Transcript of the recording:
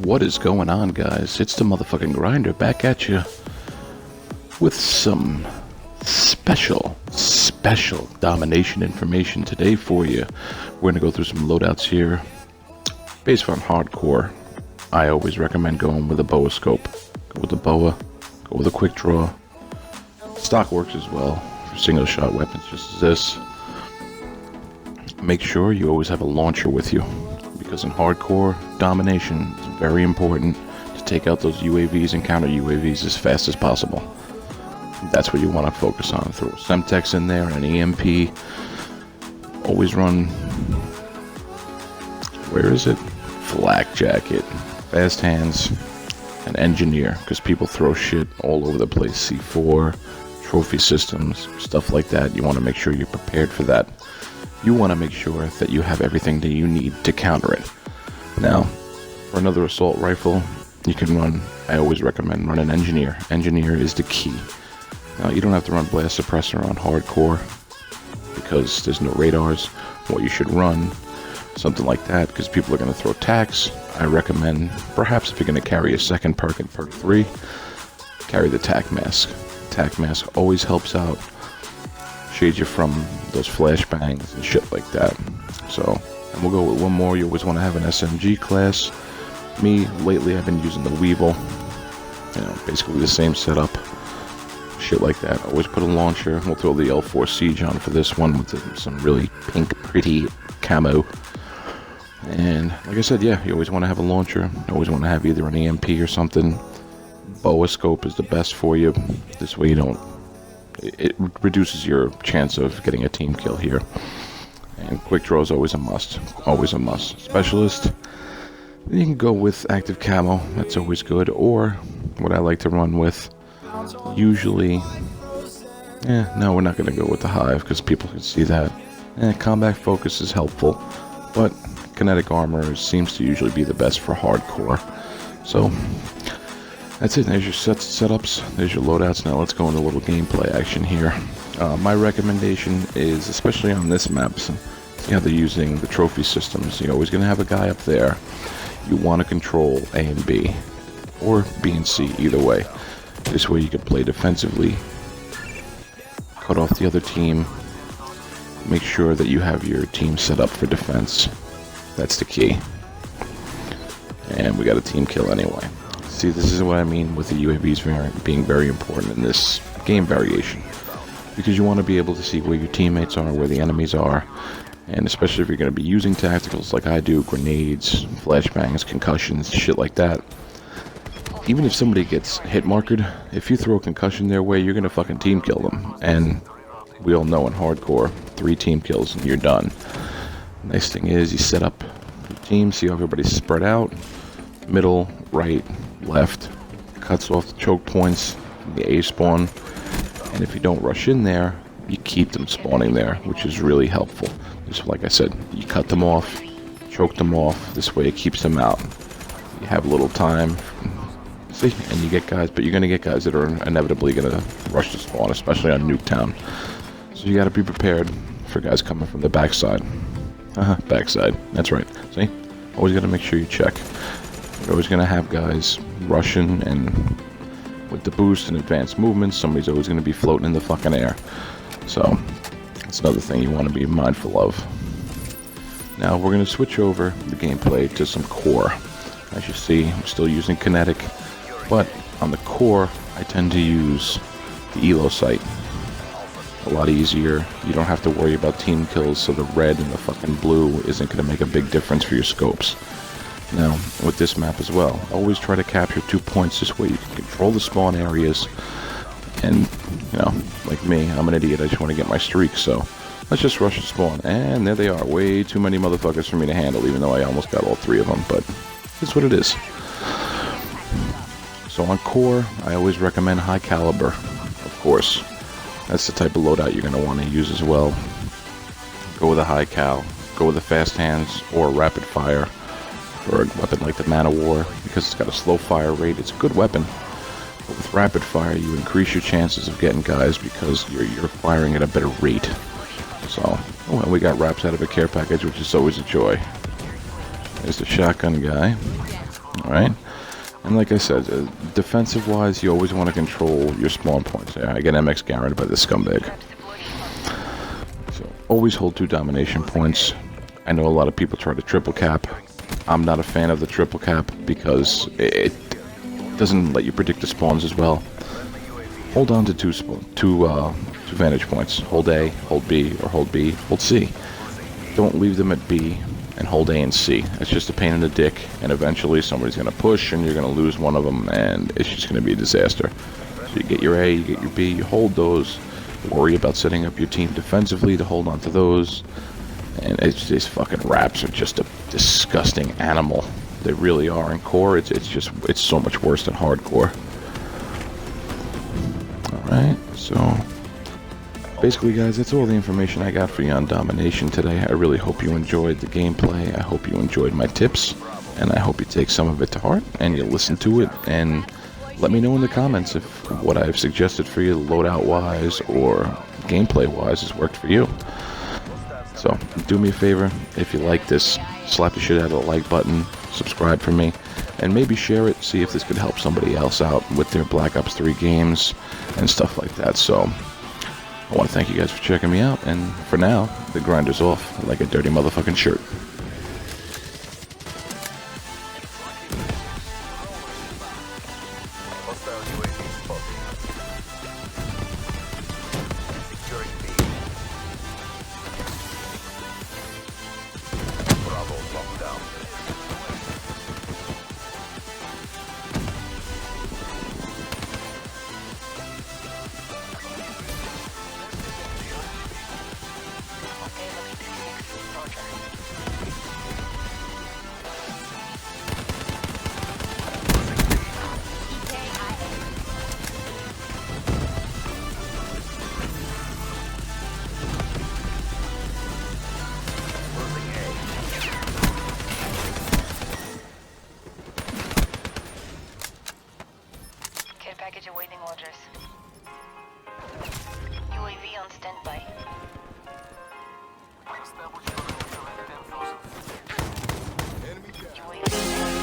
What is going on, guys? It's the motherfucking Grinder back at you with some special Domination information today for you. We're gonna go through some loadouts here. Based on hardcore, I always recommend going with a boa scope. Go with the boa, go with a quick draw. Stock works as well for single shot weapons just as this. Make sure you always have a launcher with you, because in hardcore Domination, it's very important to take out those UAVs and counter UAVs as fast as possible. That's what you want to focus on. Throw a Semtex in there, an EMP. Always run, where is it? Flak jacket, fast hands, and engineer, because people throw shit all over the place. C4, trophy systems, stuff like that. You want to make sure you're prepared for that. You want to make sure that you have everything that you need to counter it. Now, for another assault rifle, you can run, I always recommend running engineer. Engineer is the key. Now, you don't have to run blast suppressor on hardcore because there's no radars. What you should run, something like that, because people are going to throw tacs. I recommend, perhaps if you're going to carry a second perk in perk 3, carry the tac mask. Tac mask always helps out. Shades you from those flashbangs and shit like that. So, and we'll go with one more. You always want to have an SMG class. Me, lately I've been using the Weevil. You know, basically the same setup. Shit like that. Always put a launcher. We'll throw the L4 Siege on for this one with some really pink, pretty camo. And like I said, yeah, you always want to have a launcher. You always want to have either an EMP or something. Boa scope is the best for you. This way you don't... It reduces your chance of getting a team kill here. And quick draw is always a must. Always a must. Specialist, you can go with active camo. That's always good. Or what I like to run with, usually... no, we're not going to go with the hive because people can see that. Combat focus is helpful. But kinetic armor seems to usually be the best for hardcore. So... that's it. There's your setups. There's your loadouts. Now let's go into a little gameplay action here. My recommendation is, especially on this map, see how they're using the trophy systems. You're always going to have a guy up there. You want to control A and B, or B and C, either way. This way you can play defensively, cut off the other team, make sure that you have your team set up for defense. That's the key. And we got a team kill anyway. See, this is what I mean with the UAVs being very important in this game variation. Because you want to be able to see where your teammates are, where the enemies are. And especially if you're going to be using tacticals like I do, grenades, flashbangs, concussions, shit like that. Even if somebody gets hit marked, if you throw a concussion their way, you're going to fucking team kill them. And we all know in hardcore, 3 team kills and you're done. Nice thing is, you set up your team, see how everybody's spread out. Middle, right, left, cuts off the choke points, the A spawn, and if you don't rush in there, you keep them spawning there, which is really helpful. Just like I said, you cut them off, choke them off, this way it keeps them out. You have a little time, see, and you get guys, but you're going to get guys that are inevitably going to rush the spawn, especially on Nuketown. So you got to be prepared for guys coming from the backside. Backside, that's right, see? Always got to make sure you check. You're always going to have guys rushing, and with the boost and advanced movements, somebody's always going to be floating in the fucking air. So, that's another thing you want to be mindful of. Now, we're going to switch over the gameplay to some core. As you see, I'm still using kinetic, but on the core, I tend to use the Elo sight. A lot easier. You don't have to worry about team kills, so the red and the fucking blue isn't going to make a big difference for your scopes. Now, with this map as well, always try to capture 2 points. This way you can control the spawn areas. And, you know, like me, I'm an idiot. I just want to get my streak, so let's just rush the spawn. And there they are. Way too many motherfuckers for me to handle, even though I almost got all 3 of them. But it's what it is. So on core, I always recommend high caliber, of course. That's the type of loadout you're going to want to use as well. Go with a high cal. Go with the fast hands or rapid fire. For a weapon like the Man of War, because it's got a slow fire rate, it's a good weapon. But with rapid fire, you increase your chances of getting guys because you're firing at a better rate. So, well, we got wraps out of a care package, which is always a joy. There's the shotgun guy. Alright? And like I said, defensive-wise, you always want to control your spawn points. Yeah, I get MX guaranteed by this scumbag. So always hold 2 domination points. I know a lot of people try to triple cap. I'm not a fan of the triple cap because it doesn't let you predict the spawns as well. Hold on to two vantage points. Hold A, hold B, or hold B, hold C. Don't leave them at B and hold A and C. It's just a pain in the dick, and eventually somebody's going to push and you're going to lose one of them, and it's just going to be a disaster. So you get your A, you get your B, you hold those. Worry about setting up your team defensively to hold on to those. And these fucking raps are just a disgusting animal. They really are. In core, it's so much worse than hardcore. Alright, so basically, guys, that's all the information I got for you on Domination today. I really hope you enjoyed the gameplay. I hope you enjoyed my tips, and I hope you take some of it to heart and you listen to it, and let me know in the comments if what I've suggested for you loadout-wise or gameplay-wise has worked for you. So, do me a favor, if you like this, slap the shit out of the like button, subscribe for me, and maybe share it, see if this could help somebody else out with their Black Ops 3 games and stuff like that. So, I want to thank you guys for checking me out, and for now, the grinder's off like a dirty motherfucking shirt. Package awaiting orders. UAV on standby. UAV